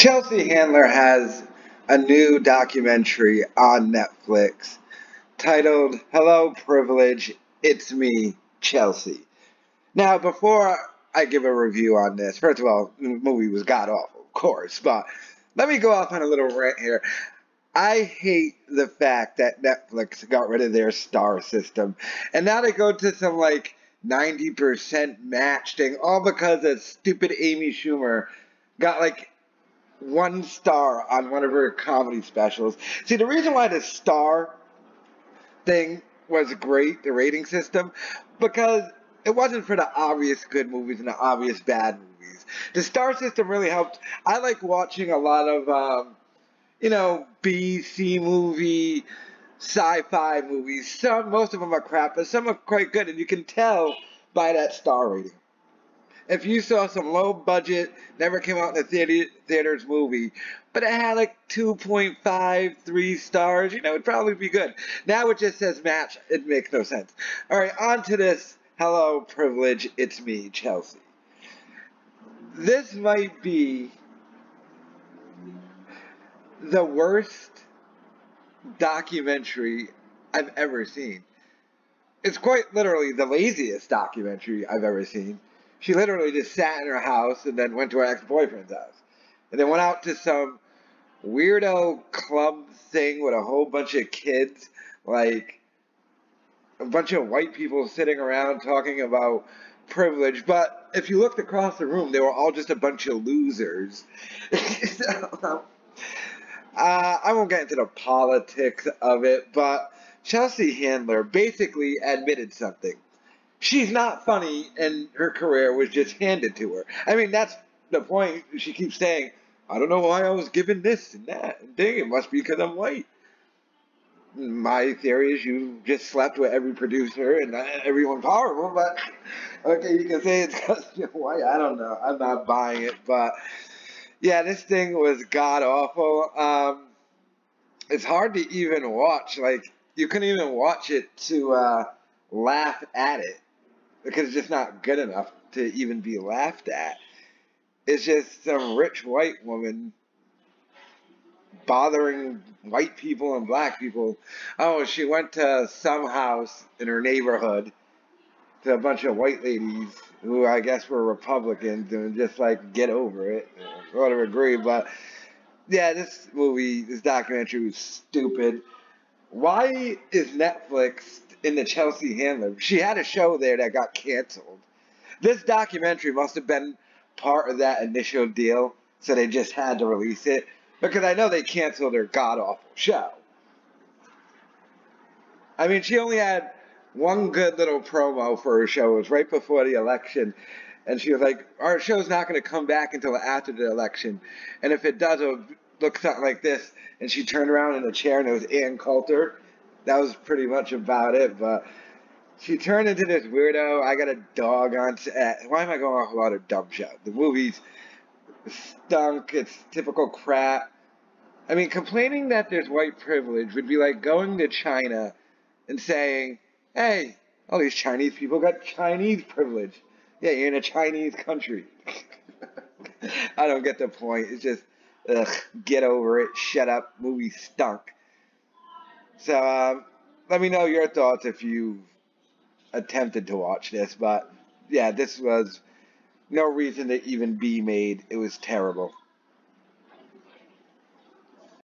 Chelsea Handler has a new documentary on Netflix titled Hello Privilege, It's Me, Chelsea. Now, before I give a review on this, first of all, the movie was god awful, of course, but let me go off on a little rant here. I hate the fact that Netflix got rid of their star system, and now they go to some like 90% match thing, all because a stupid Amy Schumer got like 1 star on one of her comedy specials. See, the reason why the star thing was great, the rating system, because it wasn't for the obvious good movies and the obvious bad movies. The star system really helped. I like watching a lot of, B, C movie, sci-fi movies. Most of them are crap, but some are quite good, and you can tell by that star rating. If you saw some low budget, never came out in the theaters movie, but it had like 2.5, 3 stars, it'd probably be good. Now it just says match. It makes no sense. All right, on to this. Hello, privilege. It's me, Chelsea. This might be the worst documentary I've ever seen. It's quite literally the laziest documentary I've ever seen. She literally just sat in her house and then went to her ex-boyfriend's house. And then went out to some weirdo club thing with a whole bunch of kids, like a bunch of white people sitting around talking about privilege. But if you looked across the room, they were all just a bunch of losers. I won't get into the politics of it, but Chelsea Handler basically admitted something. She's not funny, and her career was just handed to her. I mean, that's the point. She keeps saying, I don't know why I was given this and that. And dang, it must be because I'm white. My theory is you just slept with every producer and everyone powerful, but okay, you can say it's because you're white. I don't know. I'm not buying it, but yeah, this thing was god awful. It's hard to even watch. Like, you couldn't even watch it to laugh at it, because it's just not good enough to even be laughed at. It's just some rich white woman bothering white people and black people. Oh, she went to some house in her neighborhood to a bunch of white ladies who I guess were Republicans and just like, get over it. I would have agreed, but yeah, this documentary was stupid. Why is Netflix in the Chelsea Handler? She had a show there that got canceled. This documentary must have been part of that initial deal, so they just had to release it. Because I know they canceled her god-awful show. I mean, she only had one good little promo for her show. It was right before the election. And she was like, our show's not going to come back until after the election. And if it does, it'll look something like this. And she turned around in a chair, and it was Ann Coulter. That was pretty much about it. But she turned into this weirdo. I got a dog on set. Why am I going off about a dumb show? The movie's stunk. It's typical crap. I mean, complaining that there's white privilege would be like going to China and saying, hey, all these Chinese people got Chinese privilege. Yeah, you're in a Chinese country. I don't get the point. It's just, ugh, get over it. Shut up. Movie stunk. So, let me know your thoughts if you attempted to watch this. But, yeah, this was no reason to even be made. It was terrible.